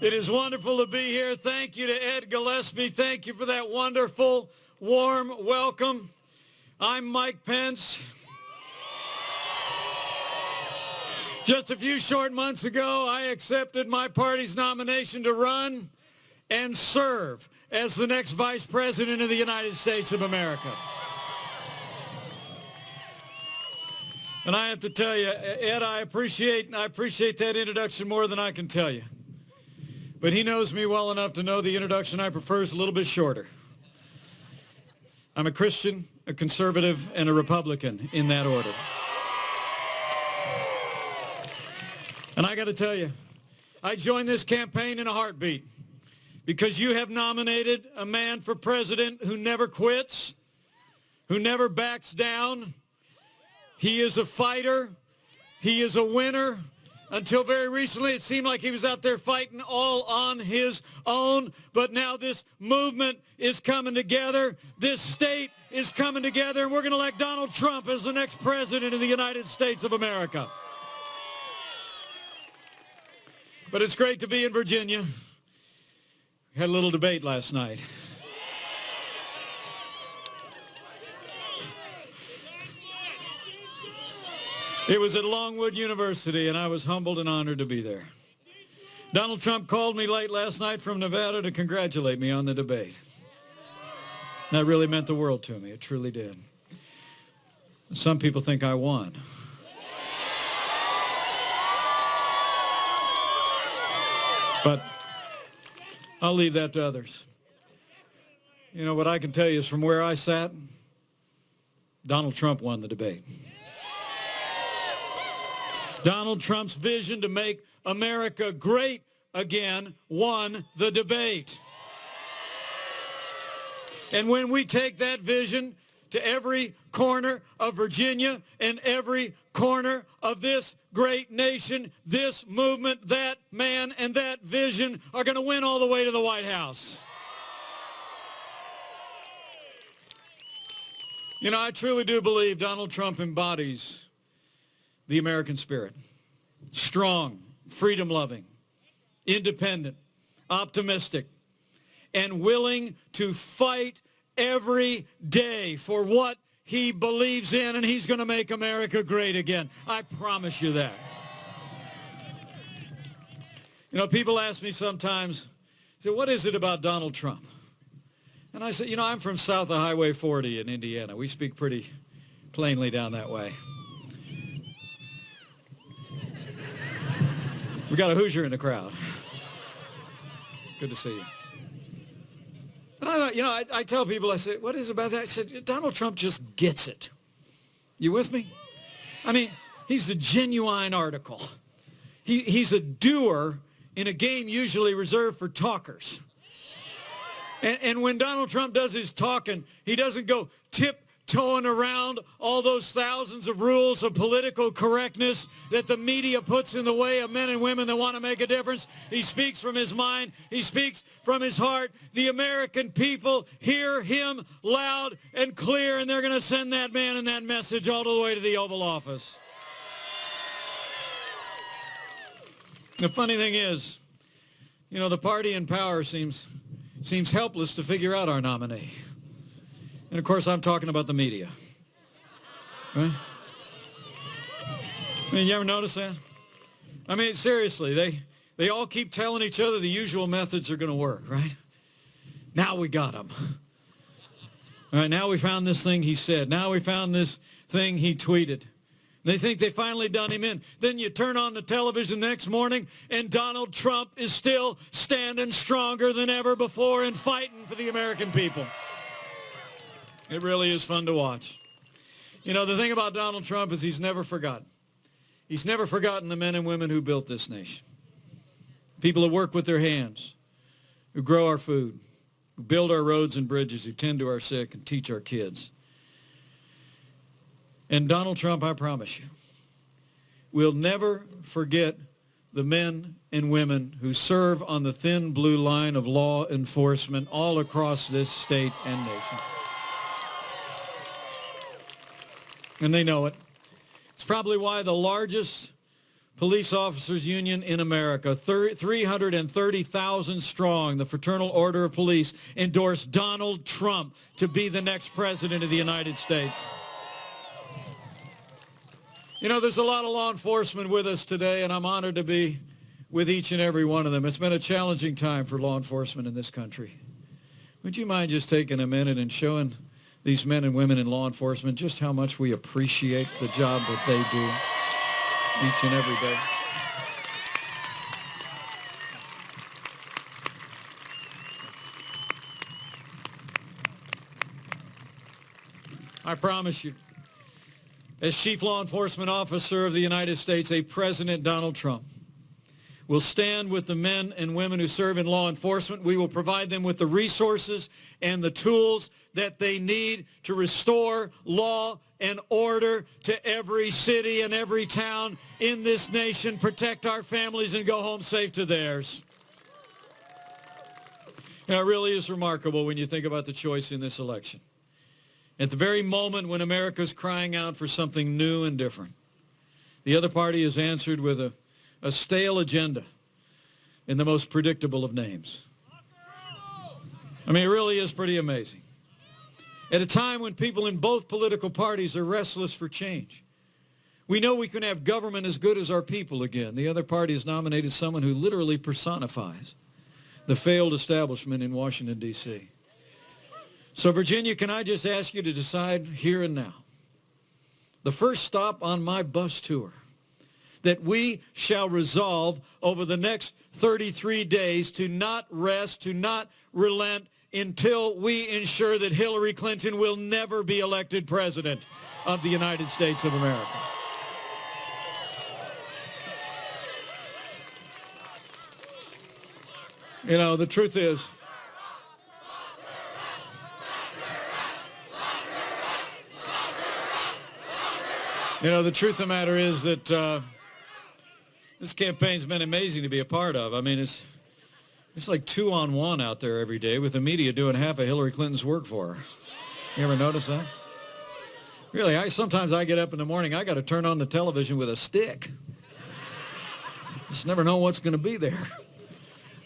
It is wonderful to be here. Thank you to Ed Gillespie. Thank you for that wonderful, warm welcome. I'm Mike Pence. Just a few short months ago, I accepted my party's nomination to run and serve as the next Vice President of the United States of America. And I have to tell you, Ed, I appreciate that introduction more than I can tell you. But he knows me well enough to know the introduction I prefer is a little bit shorter. I'm a Christian, a conservative, and a Republican in that order. And I got to tell you, I joined this campaign in a heartbeat because you have nominated a man for president who never quits, who never backs down. He is a fighter. He is a winner. Until very recently, it seemed like he was out there fighting all on his own. But now this movement is coming together. This state is coming together. And we're going to elect Donald Trump as the next president of the United States of America. But it's great to be in Virginia. We had a little debate last night. It was at Longwood University, and I was humbled and honored to be there. Donald Trump called me late last night from Nevada to congratulate me on the debate. That really meant the world to me. It truly did. Some people think I won. But I'll leave that to others. You know, what I can tell you is from where I sat, Donald Trump won the debate. Donald Trump's vision to make America great again won the debate. And when we take that vision to every corner of Virginia and every corner of this great nation, this movement, that man, and that vision are going to win all the way to the White House. You know, I truly do believe Donald Trump embodies the American spirit. Strong, freedom-loving, independent, optimistic, and willing to fight every day for what he believes in, and he's going to make America great again. I promise you that. You know, people ask me sometimes, say, what is it about Donald Trump? And I say, you know, I'm from south of Highway 40 in Indiana. We speak pretty plainly down that way. We got a Hoosier in the crowd. Good to see you. And I thought, you know, I tell people, I say, what is it about that? I said, Donald Trump just gets it. You with me? I mean, he's a genuine article. He's a doer in a game usually reserved for talkers. And when Donald Trump does his talking, he doesn't go tiptoeing around all those thousands of rules of political correctness that the media puts in the way of men and women that want to make a difference. He speaks from his mind. He speaks from his heart. The American people hear him loud and clear, and they're going to send that man and that message all the way to the Oval Office. The funny thing is, you know, the party in power seems helpless to figure out our nominee. And, of course, I'm talking about the media. Right? I mean, you ever notice that? I mean, seriously, they all keep telling each other the usual methods are going to work, right? Now we got him. All right, now we found this thing he said. Now we found this thing he tweeted. They think they finally done him in. Then you turn on the television next morning, and Donald Trump is still standing stronger than ever before and fighting for the American people. It really is fun to watch. You know, the thing about Donald Trump is he's never forgotten. He's never forgotten the men and women who built this nation. People who work with their hands, who grow our food, who build our roads and bridges, who tend to our sick and teach our kids. And Donald Trump, I promise you, will never forget the men and women who serve on the thin blue line of law enforcement all across this state and nation. And they know it. It's probably why the largest police officers union in America, 330,000 strong, the Fraternal Order of Police, endorsed Donald Trump to be the next president of the United States. You know, there's a lot of law enforcement with us today, and I'm honored to be with each and every one of them. It's been a challenging time for law enforcement in this country. Would you mind just taking a minute and showing these men and women in law enforcement just how much we appreciate the job that they do each and every day? I promise you, as Chief Law Enforcement Officer of the United States, President Donald Trump will stand with the men and women who serve in law enforcement. We will provide them with the resources and the tools that they need to restore law and order to every city and every town in this nation, protect our families, and go home safe to theirs. You know, it really is remarkable when you think about the choice in this election. At the very moment when America's crying out for something new and different, the other party has answered with a stale agenda in the most predictable of names. I mean, it really is pretty amazing. At a time when people in both political parties are restless for change, we know we can have government as good as our people again. The other party has nominated someone who literally personifies the failed establishment in Washington, D.C. So, Virginia, can I just ask you to decide here and now, the first stop on my bus tour, that we shall resolve over the next 33 days to not rest, to not relent until we ensure that Hillary Clinton will never be elected president of the United States of America. You know, the truth is, the truth of the matter is that this campaign's been amazing to be a part of. I mean, it's like 2-on-1 out there every day with the media doing half of Hillary Clinton's work for her. You ever notice that? Really, sometimes I get up in the morning, I got to turn on the television with a stick. Just never know what's going to be there.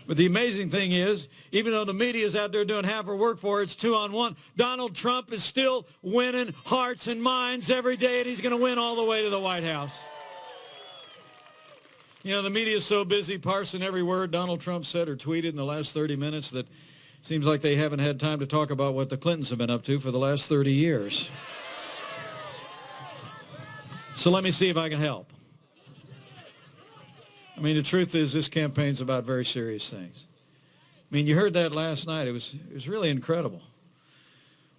But the amazing thing is, even though the media is out there doing half her work for her, it's 2-on-1. Donald Trump is still winning hearts and minds every day, and he's going to win all the way to the White House. You know, the media is so busy parsing every word Donald Trump said or tweeted in the last 30 minutes that it seems like they haven't had time to talk about what the Clintons have been up to for the last 30 years. So let me see if I can help. I mean, the truth is this campaign's about very serious things. I mean, you heard that last night. It was really incredible.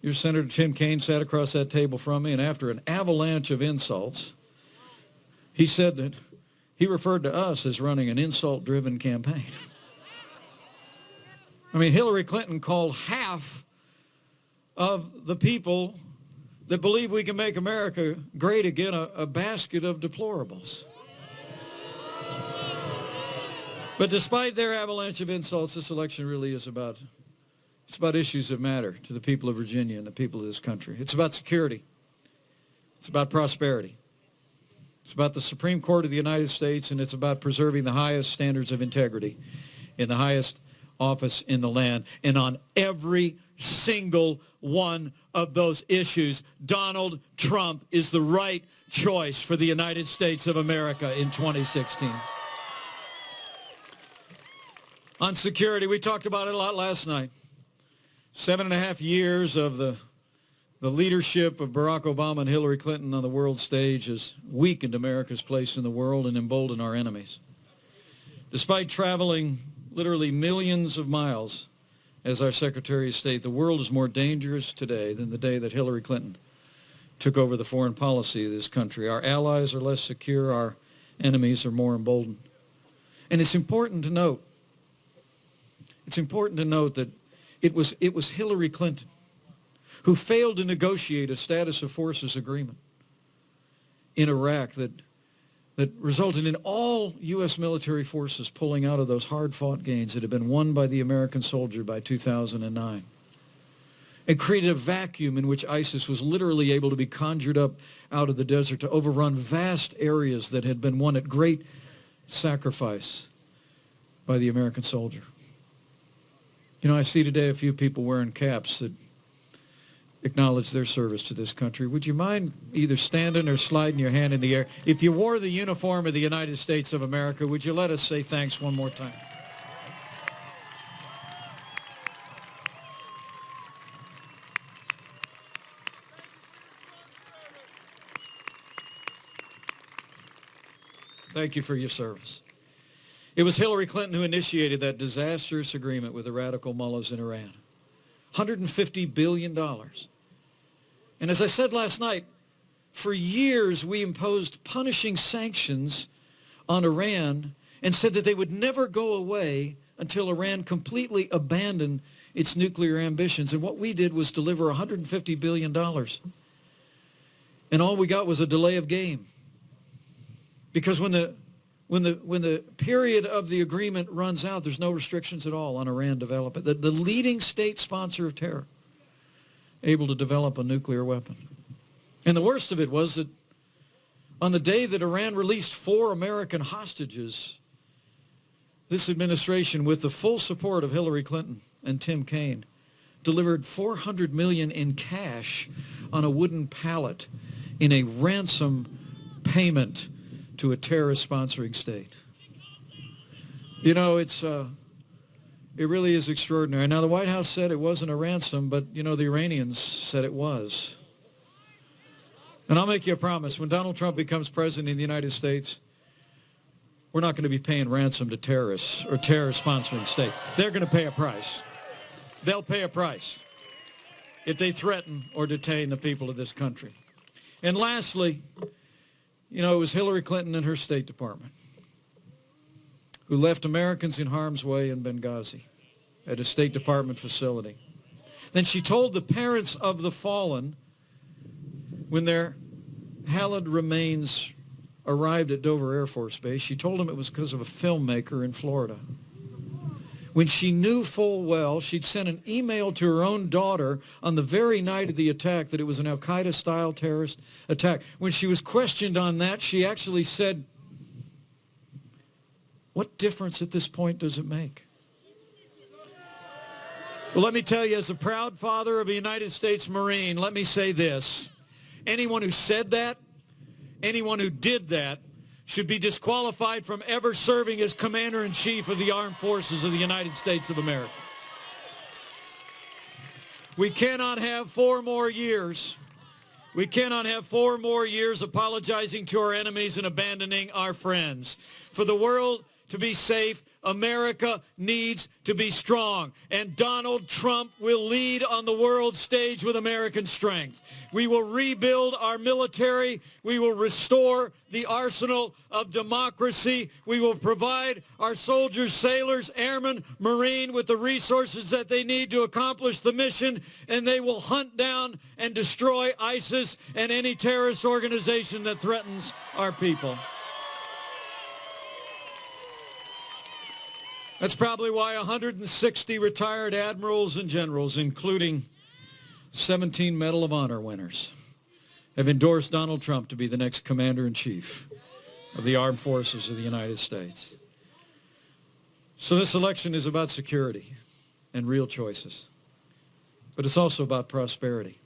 Your Senator Tim Kaine sat across that table from me, and after an avalanche of insults, he said that he referred to us as running an insult-driven campaign. I mean, Hillary Clinton called half of the people that believe we can make America great again a basket of deplorables. But despite their avalanche of insults, this election really is about issues that matter to the people of Virginia and the people of this country. It's about security. It's about prosperity. It's about the Supreme Court of the United States, and it's about preserving the highest standards of integrity in the highest office in the land. And on every single one of those issues, Donald Trump is the right choice for the United States of America in 2016. On security, we talked about it a lot last night. 7.5 years of the leadership of Barack Obama and Hillary Clinton on the world stage has weakened America's place in the world and emboldened our enemies. Despite traveling literally millions of miles as our Secretary of State, the world is more dangerous today than the day that Hillary Clinton took over the foreign policy of this country. Our allies are less secure. Our enemies are more emboldened. And it's important to note that it was Hillary Clinton who failed to negotiate a status of forces agreement in Iraq that resulted in all U.S. military forces pulling out of those hard-fought gains that had been won by the American soldier by 2009. and created a vacuum in which ISIS was literally able to be conjured up out of the desert to overrun vast areas that had been won at great sacrifice by the American soldier. You know, I see today a few people wearing caps that acknowledge their service to this country. Would you mind either standing or sliding your hand in the air? If you wore the uniform of the United States of America, would you let us say thanks one more time? Thank you for your service. It was Hillary Clinton who initiated that disastrous agreement with the radical mullahs in Iran. $150 billion. And as I said last night, for years we imposed punishing sanctions on Iran and said that they would never go away until Iran completely abandoned its nuclear ambitions. And what we did was deliver $150 billion. And all we got was a delay of game. Because when the period of the agreement runs out, there's no restrictions at all on Iran development. The leading state sponsor of terror, able to develop a nuclear weapon. And the worst of it was that on the day that Iran released 4 American hostages, this administration, with the full support of Hillary Clinton and Tim Kaine, delivered $400 million in cash on a wooden pallet in a ransom payment to a terrorist sponsoring state. You know, it really is extraordinary. Now, the White House said it wasn't a ransom, but, you know, the Iranians said it was. And I'll make you a promise. When Donald Trump becomes president of the United States, we're not going to be paying ransom to terrorists or terror-sponsoring states. They're going to pay a price. They'll pay a price if they threaten or detain the people of this country. And lastly, you know, it was Hillary Clinton and her State Department who left Americans in harm's way in Benghazi at a State Department facility. Then she told the parents of the fallen, when their hallowed remains arrived at Dover Air Force Base, she told them it was because of a filmmaker in Florida. When she knew full well she'd sent an email to her own daughter on the very night of the attack that it was an al-Qaeda-style terrorist attack. When she was questioned on that, she actually said, "What difference at this point does it make?" Well, let me tell you, as a proud father of a United States Marine, let me say this. Anyone who said that, anyone who did that, should be disqualified from ever serving as Commander-in-Chief of the Armed Forces of the United States of America. We cannot have 4 more years. We cannot have 4 more years apologizing to our enemies and abandoning our friends. For the world to be safe, America needs to be strong. And Donald Trump will lead on the world stage with American strength. We will rebuild our military. We will restore the arsenal of democracy. We will provide our soldiers, sailors, airmen, Marine with the resources that they need to accomplish the mission. And they will hunt down and destroy ISIS and any terrorist organization that threatens our people. That's probably why 160 retired admirals and generals, including 17 Medal of Honor winners, have endorsed Donald Trump to be the next Commander-in-Chief of the Armed Forces of the United States. So this election is about security and real choices, but it's also about prosperity.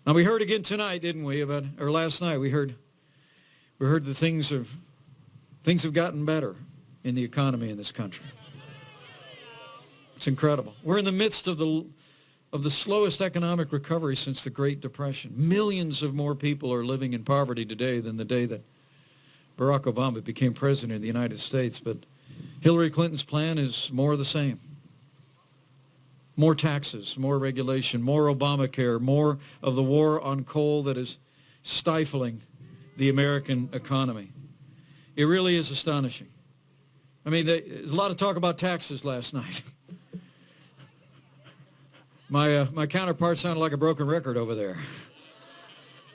Now, we heard again tonight, didn't we, or last night, we heard that things have gotten better in the economy in this country. It's incredible. We're in the midst of the slowest economic recovery since the Great Depression. Millions of more people are living in poverty today than the day that Barack Obama became president of the United States. But Hillary Clinton's plan is more of the same. More taxes, more regulation, more Obamacare, more of the war on coal that is stifling the American economy. It really is astonishing. I mean, there's a lot of talk about taxes last night. My counterpart sounded like a broken record over there.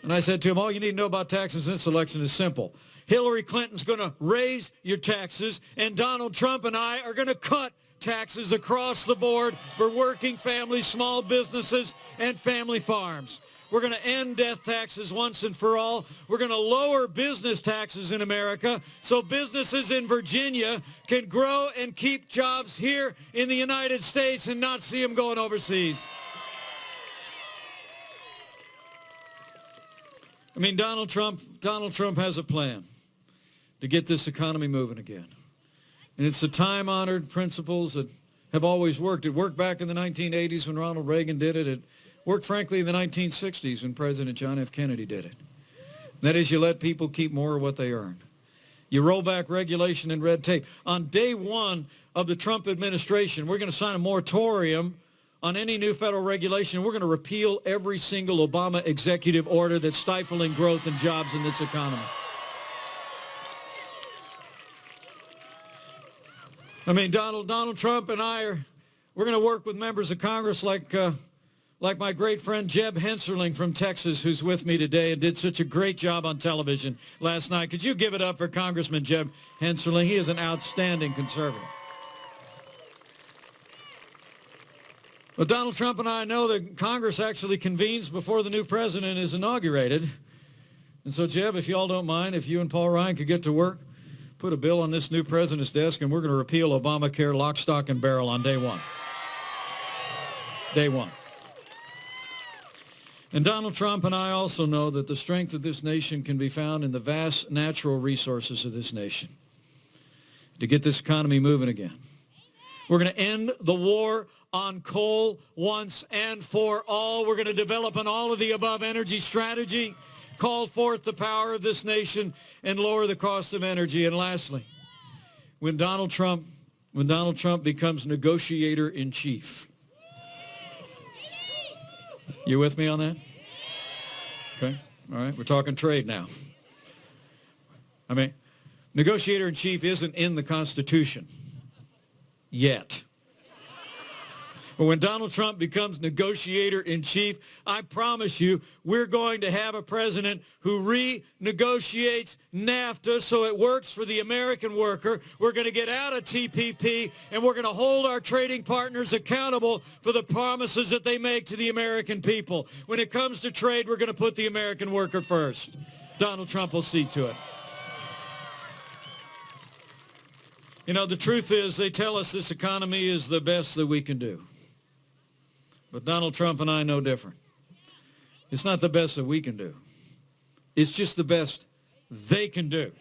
And I said to him, all you need to know about taxes in this election is simple. Hillary Clinton's going to raise your taxes, and Donald Trump and I are going to cut taxes across the board for working families, small businesses, and family farms. We're going to end death taxes once and for all. We're going to lower business taxes in America so businesses in Virginia can grow and keep jobs here in the United States and not see them going overseas. I mean, Donald Trump has a plan to get this economy moving again. And it's the time-honored principles that have always worked. It worked back in the 1980s when Ronald Reagan did it. It worked, frankly, in the 1960s when President John F. Kennedy did it. And that is, you let people keep more of what they earn. You roll back regulation and red tape. On day one of the Trump administration, we're going to sign a moratorium on any new federal regulation. We're going to repeal every single Obama executive order that's stifling growth and jobs in this economy. I mean, Donald Trump and we're going to work with members of Congress like my great friend Jeb Hensarling from Texas, who's with me today and did such a great job on television last night. Could you give it up for Congressman Jeb Hensarling? He is an outstanding conservative. But Donald Trump and I know that Congress actually convenes before the new president is inaugurated. And so, Jeb, if you all don't mind, if you and Paul Ryan could get to work, put a bill on this new president's desk, and we're going to repeal Obamacare lock, stock, and barrel on day one. Day one. And Donald Trump and I also know that the strength of this nation can be found in the vast natural resources of this nation to get this economy moving again. We're going to end the war on coal once and for all. We're going to develop an all-of-the-above energy strategy, call forth the power of this nation, and lower the cost of energy. And lastly, when Donald Trump becomes negotiator-in-chief. You with me on that? Okay. All right. We're talking trade now. I mean, negotiator-in-chief isn't in the Constitution yet. But when Donald Trump becomes negotiator-in-chief, I promise you we're going to have a president who renegotiates NAFTA so it works for the American worker. We're going to get out of TPP, and we're going to hold our trading partners accountable for the promises that they make to the American people. When it comes to trade, we're going to put the American worker first. Donald Trump will see to it. You know, the truth is they tell us this economy is the best that we can do. But Donald Trump and I know different. It's not the best that we can do. It's just the best they can do.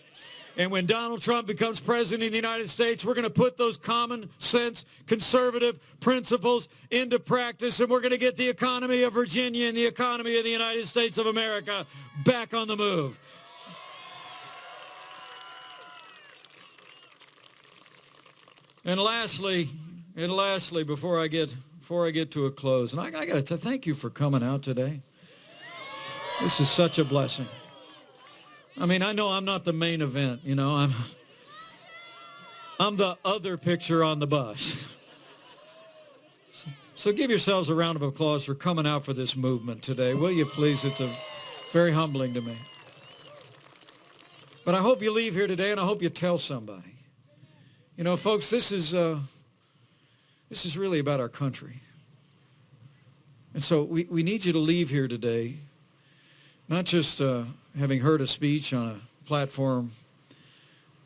And when Donald Trump becomes president of the United States, we're going to put those common sense conservative principles into practice, and we're going to get the economy of Virginia and the economy of the United States of America back on the move. And lastly, before I get to a close, and I got to thank you for coming out today. This is such a blessing. I mean, I know I'm not the main event, you know. I'm the other picture on the bus. So give yourselves a round of applause for coming out for this movement today, will you please? It's very humbling to me. But I hope you leave here today, and I hope you tell somebody. You know, folks, this is really about our country. And so we need you to leave here today, not just having heard a speech on a platform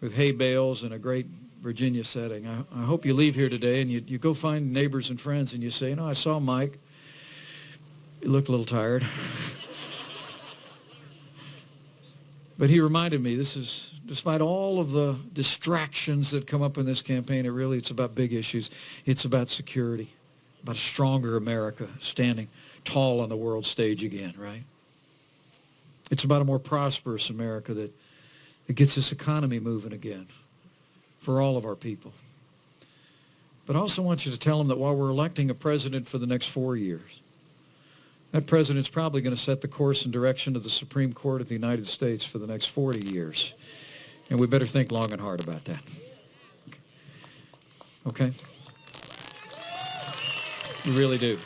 with hay bales in a great Virginia setting. I hope you leave here today and you go find neighbors and friends and you say, you know, I saw Mike. He looked a little tired. But he reminded me, this is, despite all of the distractions that come up in this campaign, it's about big issues. It's about security, about a stronger America standing tall on the world stage again, right? It's about a more prosperous America that gets this economy moving again for all of our people. But I also want you to tell them that while we're electing a president for the next 4 years, that president's probably going to set the course and direction of the Supreme Court of the United States for the next 40 years. And we better think long and hard about that. Okay? We really do.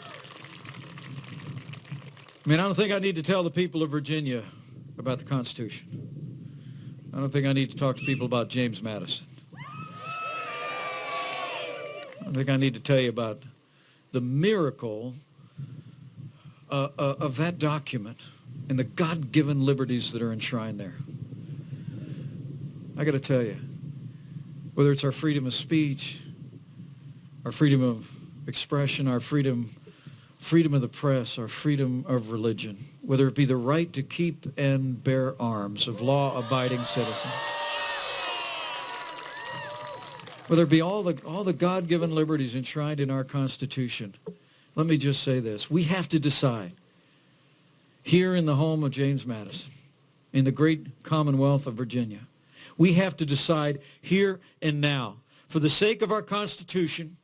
I mean, I don't think I need to tell the people of Virginia about the Constitution. I don't think I need to talk to people about James Madison. I I think I need to tell you about the miracle of that document and the God-given liberties that are enshrined there. I got to tell you, whether it's our freedom of speech, our freedom of expression, our freedom of the press, our freedom of religion, whether it be the right to keep and bear arms of law-abiding citizens, whether it be all the God-given liberties enshrined in our Constitution, let me just say this. We have to decide here in the home of James Madison, in the great Commonwealth of Virginia, we have to decide here and now, for the sake of our Constitution,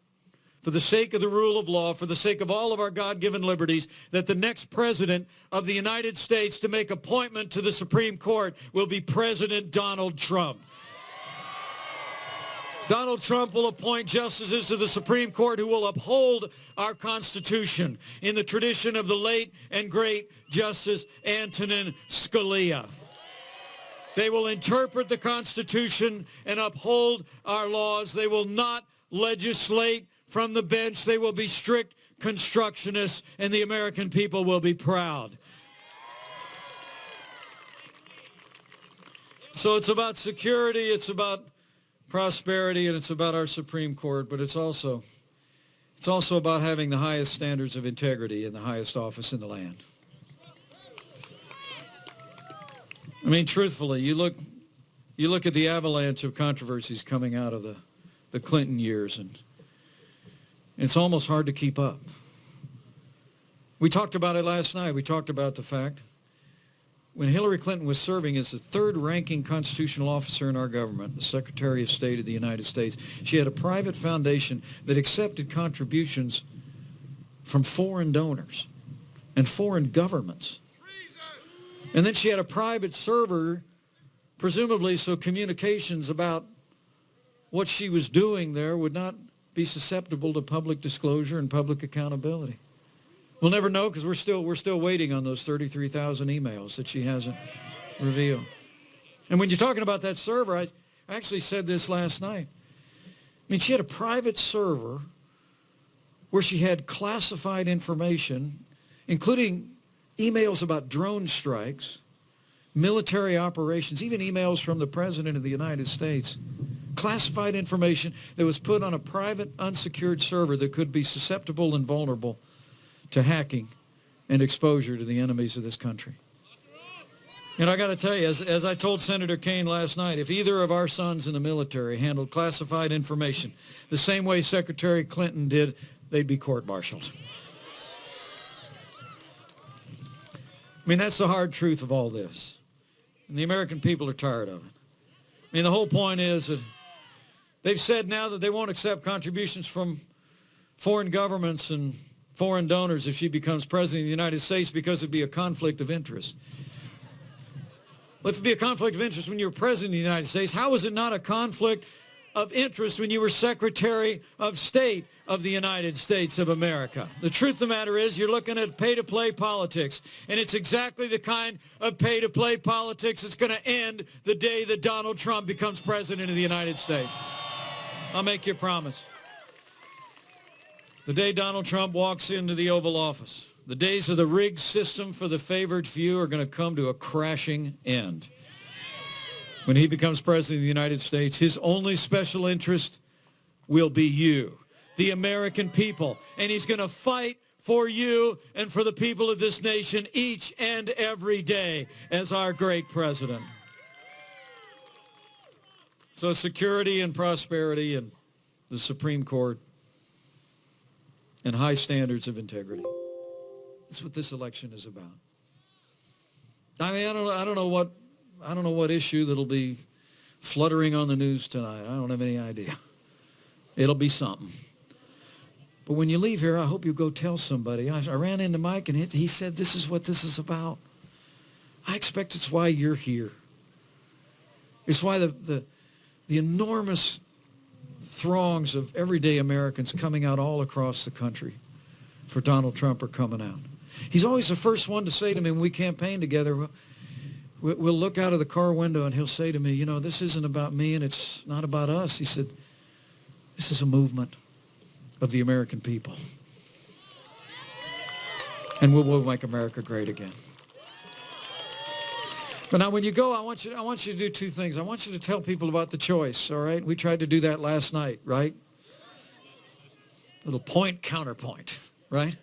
for the sake of the rule of law, for the sake of all of our God-given liberties, that the next president of the United States to make appointment to the Supreme Court will be President Donald Trump. Donald Trump will appoint justices to the Supreme Court who will uphold our Constitution in the tradition of the late and great Justice Antonin Scalia. They will interpret the Constitution and uphold our laws. They will not legislate from the bench. They will be strict constructionists, and the American people will be proud. So it's about security, it's about prosperity, and it's about our Supreme Court, but it's also about having the highest standards of integrity in the highest office in the land. I mean, truthfully, you look at the avalanche of controversies coming out of the Clinton years, and it's almost hard to keep up. We talked about it last night. We talked about the fact when Hillary Clinton was serving as the third-ranking constitutional officer in our government, the Secretary of State of the United States, she had a private foundation that accepted contributions from foreign donors and foreign governments. And then she had a private server, presumably so communications about what she was doing there would not be susceptible to public disclosure and public accountability. We'll never know because we're still waiting on those 33,000 emails that she hasn't revealed. And when you're talking about that server, I actually said this last night. I mean, she had a private server where she had classified information, including emails about drone strikes, military operations, even emails from the President of the United States. Classified information that was put on a private, unsecured server that could be susceptible and vulnerable to hacking and exposure to the enemies of this country. And I got to tell you, as I told Senator Kaine last night, if either of our sons in the military handled classified information the same way Secretary Clinton did, they'd be court-martialed. I mean, that's the hard truth of all this. And the American people are tired of it. I mean, the whole point is that they've said now that they won't accept contributions from foreign governments and foreign donors if she becomes president of the United States because it'd be a conflict of interest. Well, if it'd be a conflict of interest when you were president of the United States, how is it not a conflict of interest when you were Secretary of State of the United States of America? The truth of the matter is you're looking at pay-to-play politics, and it's exactly the kind of pay-to-play politics that's going to end the day that Donald Trump becomes president of the United States. I'll make you a promise. The day Donald Trump walks into the Oval Office, the days of the rigged system for the favored few are going to come to a crashing end. When he becomes president of the United States, his only special interest will be you, the American people. And he's going to fight for you and for the people of this nation each and every day as our great president. So security and prosperity and the Supreme Court and high standards of integrity. That's what this election is about. I mean, I don't know what issue that'll be fluttering on the news tonight. I don't have any idea. It'll be something. But when you leave here, I hope you go tell somebody. I ran into Mike, and he said, this is what this is about. I expect it's why you're here. It's why the enormous throngs of everyday Americans coming out all across the country for Donald Trump are coming out. He's always the first one to say to me when we campaign together, we'll look out of the car window and he'll say to me, you know, this isn't about me and it's not about us. He said, this is a movement. of the American people. And we'll make America great again. But now when you go, I want you to do two things. I want you to tell people about the choice, all right? We tried to do that last night, right? Little point, counterpoint, right?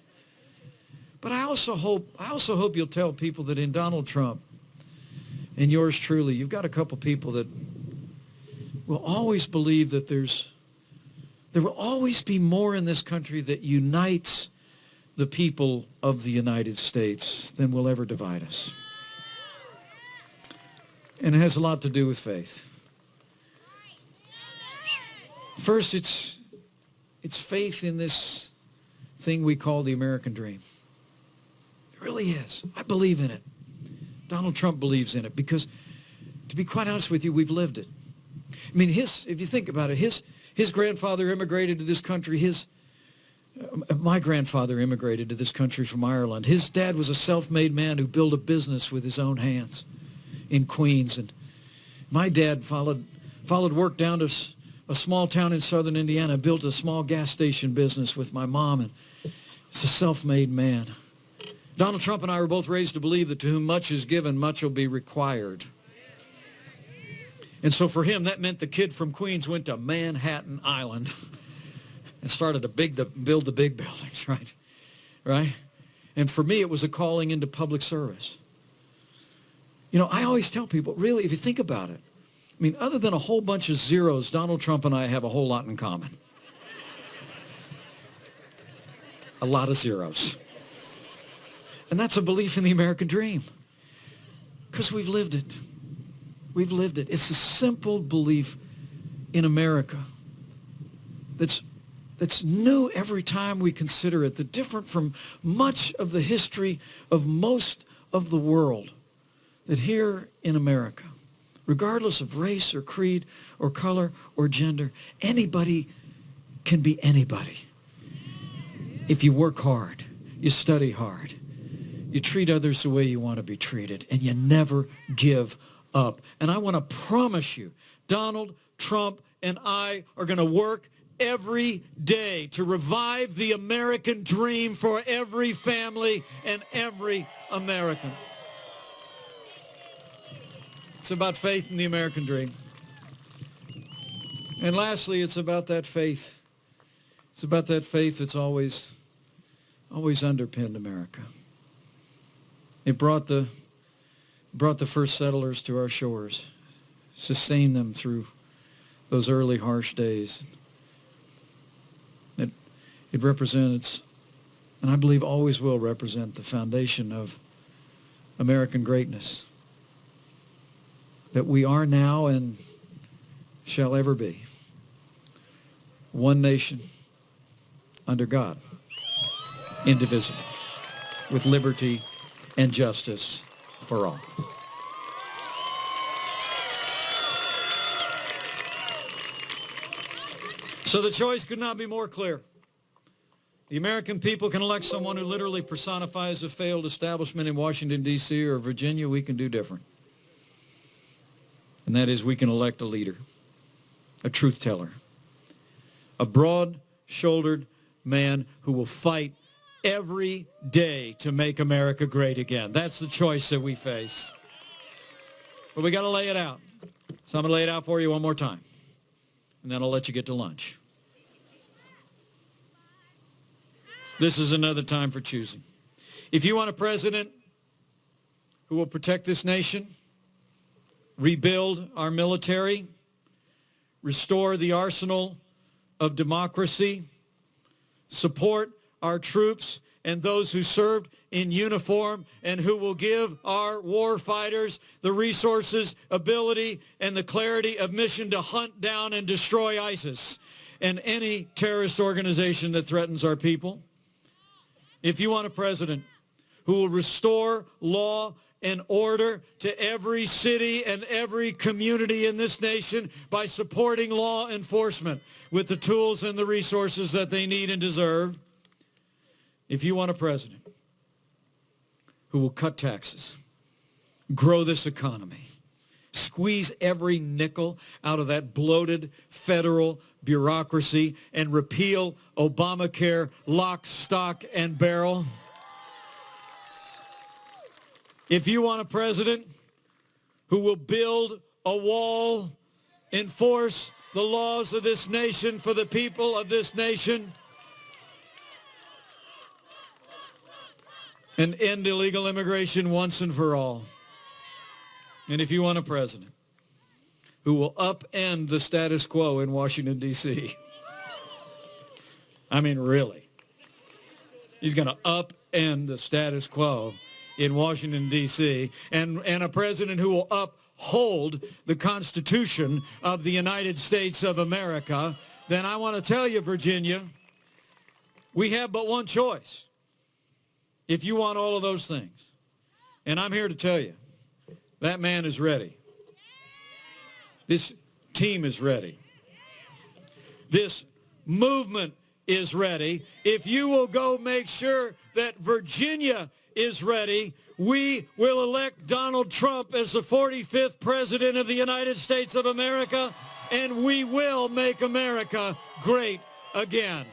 But I also hope you'll tell people that in Donald Trump and yours truly, you've got a couple people that will always believe that there will always be more in this country that unites the people of the United States than will ever divide us. And it has a lot to do with faith. First, it's faith in this thing we call the American dream. It really is. I believe in it. Donald Trump believes in it because, to be quite honest with you, we've lived it. I mean, if you think about it, his grandfather immigrated to this country. My grandfather immigrated to this country from Ireland. His dad was a self-made man who built a business with his own hands in Queens. And my dad followed work down to a small town in southern Indiana, built a small gas station business with my mom, and he's a self-made man. Donald Trump and I were both raised to believe that to whom much is given, much will be required. And so for him, that meant the kid from Queens went to Manhattan Island and started to build the big buildings, right? Right? And for me, it was a calling into public service. You know, I always tell people, really, if you think about it, I mean, other than a whole bunch of zeros, Donald Trump and I have a whole lot in common. A lot of zeros. And that's a belief in the American dream. Because we've lived it. We've lived it. It's a simple belief in America that's new every time we consider it, that different from much of the history of most of the world, that here in America, regardless of race or creed or color or gender, anybody can be anybody. If you work hard, you study hard, you treat others the way you want to be treated, and you never give up. And I want to promise you, Donald Trump and I are going to work every day to revive the American dream for every family and every American. It's about faith in the American dream. And lastly, it's about that faith. It's about that faith that's always underpinned America. It brought the first settlers to our shores, sustained them through those early harsh days. It represents, and I believe always will represent, the foundation of American greatness that we are now and shall ever be. One nation under God, indivisible, with liberty and justice for all. So the choice could not be more clear. The American people can elect someone who literally personifies a failed establishment in Washington, D.C. or Virginia. We can do different. And that is, we can elect a leader, a truth teller, a broad-shouldered man who will fight every day to make America great again. That's the choice that we face. But we got to lay it out. So I'm going to lay it out for you one more time. And then I'll let you get to lunch. This is another time for choosing. If you want a president who will protect this nation, rebuild our military, restore the arsenal of democracy, support our troops and those who served in uniform, and who will give our war fighters the resources, ability, and the clarity of mission to hunt down and destroy ISIS and any terrorist organization that threatens our people. If you want a president who will restore law and order to every city and every community in this nation by supporting law enforcement with the tools and the resources that they need and deserve. If you want a president who will cut taxes, grow this economy, squeeze every nickel out of that bloated federal bureaucracy and repeal Obamacare lock, stock, and barrel. If you want a president who will build a wall, enforce the laws of this nation for the people of this nation, and end illegal immigration once and for all. And if you want a president who will upend the status quo in Washington, D.C., I mean, really, he's going to upend the status quo in Washington, D.C., and a president who will uphold the Constitution of the United States of America, then I want to tell you, Virginia, we have but one choice if you want all of those things. And I'm here to tell you, that man is ready. This team is ready. This movement is ready. If you will go make sure that Virginia is ready, we will elect Donald Trump as the 45th president of the United States of America, and we will make America great again.